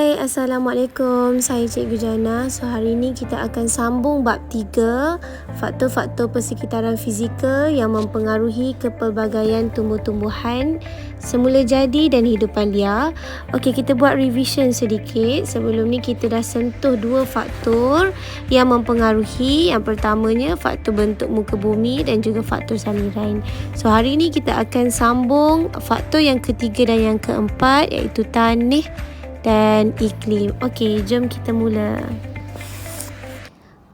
Hai, Assalamualaikum. Saya Cikgu Jana. So, hari ini kita akan sambung bab 3, faktor-faktor persekitaran fizikal yang mempengaruhi kepelbagaian tumbuh-tumbuhan semula jadi dan hidupan liar. Okey, kita buat revision sedikit. Sebelum ni kita dah sentuh 2 faktor yang mempengaruhi. Yang pertamanya faktor bentuk muka bumi dan juga faktor saliran. So, hari ini kita akan sambung faktor yang ketiga dan yang keempat, iaitu tanah dan iklim. Okey, jom kita mula.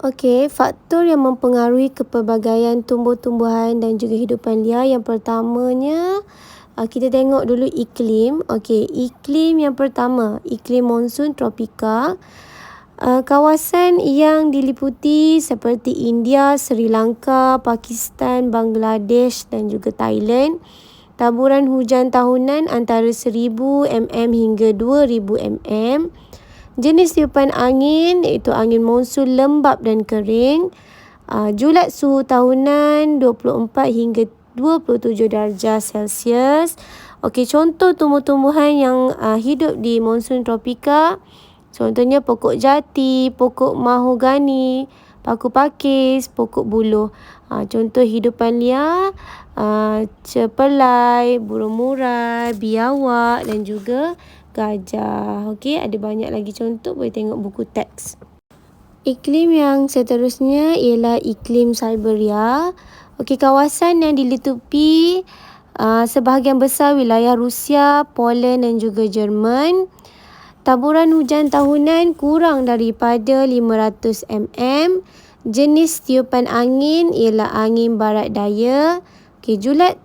Okey, faktor yang mempengaruhi kepelbagaian tumbuh-tumbuhan dan juga hidupan liar. Yang pertamanya, kita tengok dulu iklim. Okey, iklim yang pertama, iklim monsun tropika. Kawasan yang diliputi seperti India, Sri Lanka, Pakistan, Bangladesh dan juga Thailand. Taburan hujan tahunan antara 1000 mm hingga 2000 mm. Jenis tiupan angin iaitu angin monsun lembap dan kering. Julat suhu tahunan 24 hingga 27 darjah Celsius. Okey, contoh tumbuh-tumbuhan yang hidup di monsun tropika. Contohnya pokok jati, pokok mahogani, paku pakis, pokok buluh. Contoh hidupan liar, cepelai, burung murai, biawak dan juga gajah. Okey, ada banyak lagi contoh, boleh tengok buku teks. Iklim yang seterusnya ialah iklim Siberia. Okey, kawasan yang diliputi sebahagian besar wilayah Rusia, Poland dan juga Jerman. Taburan hujan tahunan kurang daripada 500 mm. Jenis tiupan angin ialah angin barat daya. Okey, julat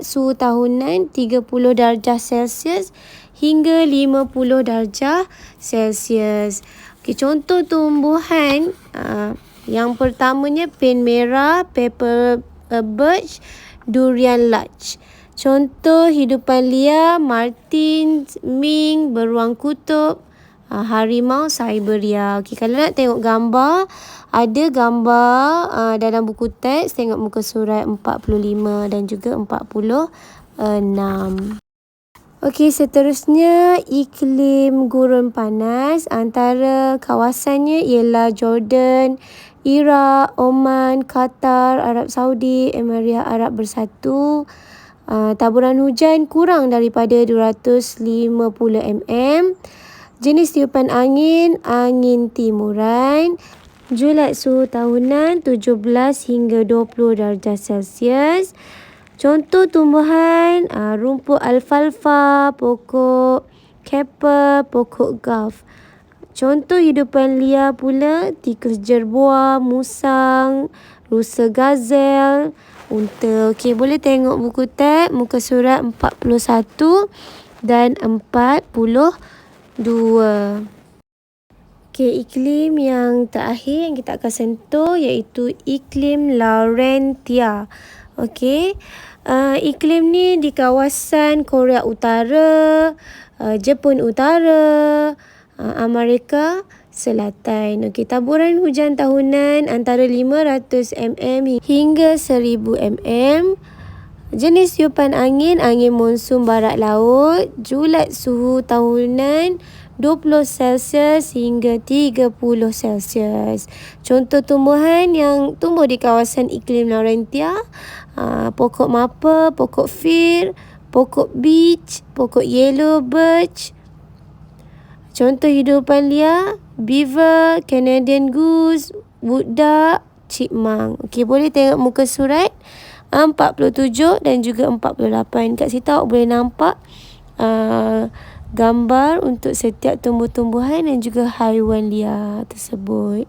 suhu tahunan 30 darjah Celsius hingga 50 darjah Celsius. Okey, contoh tumbuhan yang pertamanya pen merah, pepper birch, durian larch. Contoh hidupan liar, martin, mink, beruang kutub, harimau Siberia. Okey, kalau nak tengok gambar, ada gambar dalam buku teks, tengok muka surat 45 dan juga 46. Okey, seterusnya iklim gurun panas. Antara kawasannya ialah Jordan, Iraq, Oman, Qatar, Arab Saudi, Emirat Arab Bersatu. Taburan hujan kurang daripada 250 mm. Jenis tiupan angin, angin timuran. Julat suhu tahunan 17 hingga 20 darjah Celsius. Contoh tumbuhan, rumput alfalfa, pokok keper, pokok gulf. Contoh hidupan liar pula, tikus jerboa, musang, rusa gazel, unta. Okey, boleh tengok buku teks muka surat 41 dan 42. Okey, iklim yang terakhir yang kita akan sentuh iaitu iklim Laurentia. Okey, iklim ni di kawasan Korea Utara, Jepun Utara, Amerika Selatan. Okey, taburan hujan tahunan antara 500 mm hingga 1000 mm. Jenis tiupan angin, angin monsun barat laut. Julat suhu tahunan 20 Celsius hingga 30 Celsius. Contoh tumbuhan yang tumbuh di kawasan iklim Laurentia, pokok maple, pokok fir, pokok beech, pokok yellow birch. Contoh hidupan liar, beaver, Canadian goose, wood duck, chipmunk. Okey, boleh tengok muka surat 47 dan juga 48. Kat situ awak boleh nampak gambar untuk setiap tumbuh-tumbuhan dan juga haiwan liar tersebut.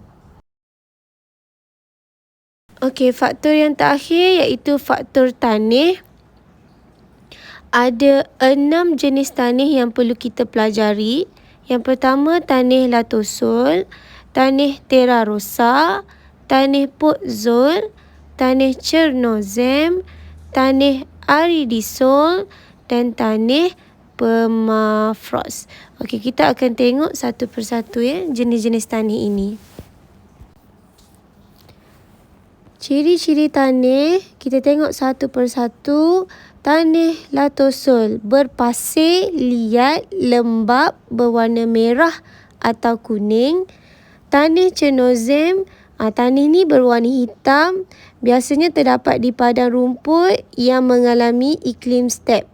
Okey, faktor yang terakhir iaitu faktor tanah. Ada 6 jenis tanah yang perlu kita pelajari. Yang pertama, tanah latosol, tanah terra rosa, tanah podzol, tanah chernozem, tanah aridisol dan tanah permafrost. Okey, kita akan tengok satu persatu jenis-jenis tanah ini. Ciri-ciri tanah, kita tengok satu persatu. Tanah Latosol berpasir liat, lembap, berwarna merah atau kuning. Tanah Chernozem, tanah ni berwarna hitam, biasanya terdapat di padang rumput yang mengalami iklim step.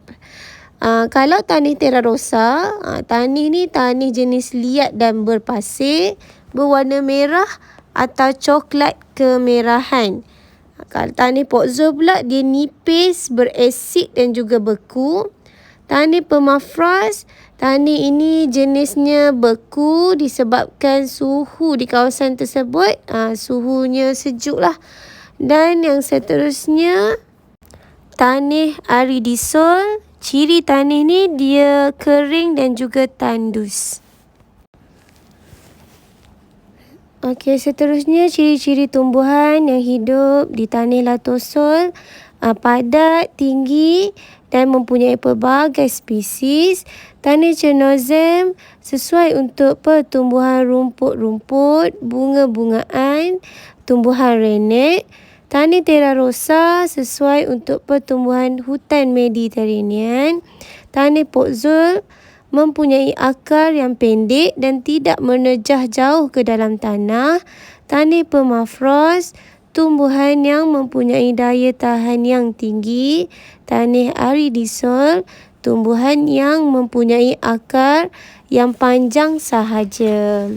Kalau tanah Terra Rosa, tanah ni tanah jenis liat dan berpasir, berwarna merah atau coklat kemerahan. Kalau tanah Podzol pula, dia nipis, berasid dan juga beku. Tanah Permafrost, tanah ini jenisnya beku disebabkan suhu di kawasan tersebut suhunya sejuk lah. Dan yang seterusnya, tanah Aridisol. Ciri tanah ni dia kering dan juga tandus. Okey, seterusnya ciri-ciri tumbuhan yang hidup di tanah Latosol. Padat, tinggi dan mempunyai pelbagai spesies. Tanah Chernozem sesuai untuk pertumbuhan rumput-rumput, bunga-bungaan, tumbuhan renek. Tanah Terra Rosa sesuai untuk pertumbuhan hutan Mediterranean. Tanah Podzol mempunyai akar yang pendek dan tidak menejah jauh ke dalam tanah. Tanah Permafrost, tumbuhan yang mempunyai daya tahan yang tinggi. Tanah Aridisol, tumbuhan yang mempunyai akar yang panjang sahaja.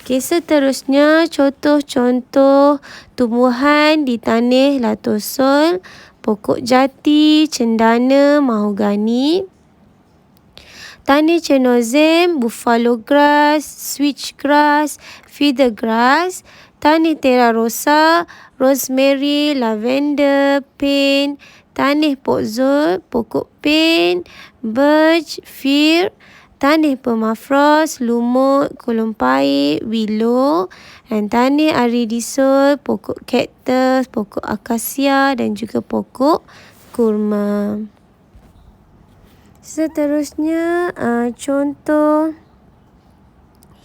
Okey, seterusnya contoh-contoh tumbuhan di tanah Latosol. Pokok jati, cendana, mahogani. Tanah Chernozem, buffalo grass, switchgrass, feather grass. Tanah Terra Rosa, rosemary, lavender, pine. Tanah Podzol, pokok pine, birch, fir. Tanah Permafrost, lumut, kolompaik, willow. Dan tanah Aridisol, pokok cactus, pokok akasia dan juga pokok kurma. Seterusnya, contoh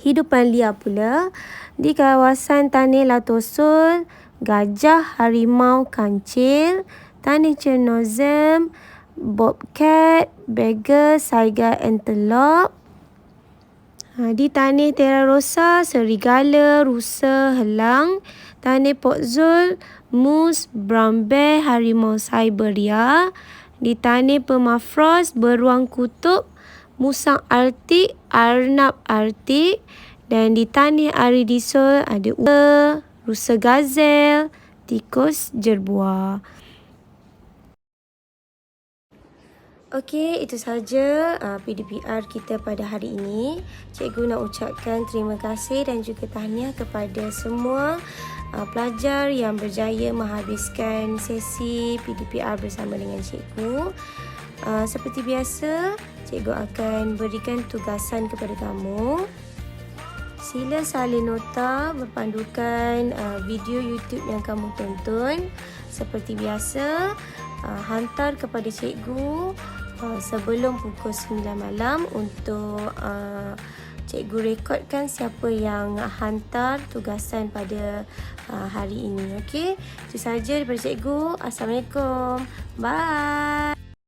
hidupan liar pula. Di kawasan tanah Latosol, gajah, harimau, kancil. Tanah Chernozem, bobcat, beagle, saiga, antelope. Di tanah Terra Rosa, serigala, rusa, helang. Tanah Podzol, moose, brown bear, harimau Siberia. Di tanah Permafrost, beruang kutub, musang Arktik, arnab Arktik. Dan di tanah Aridisol ada rusa gazelle, tikus jerboa. Okey, itu sahaja PDPR kita pada hari ini. Cikgu nak ucapkan terima kasih dan juga tahniah kepada semua pelajar yang berjaya menghabiskan sesi PDPR bersama dengan cikgu. Seperti biasa, cikgu akan berikan tugasan kepada kamu. Sila salin nota berpandukan video YouTube yang kamu tonton. Seperti biasa, hantar kepada cikgu sebelum pukul 9 malam untuk cikgu rekodkan siapa yang hantar tugasan pada hari ini. Okey, itu sahaja daripada cikgu. Assalamualaikum. Bye.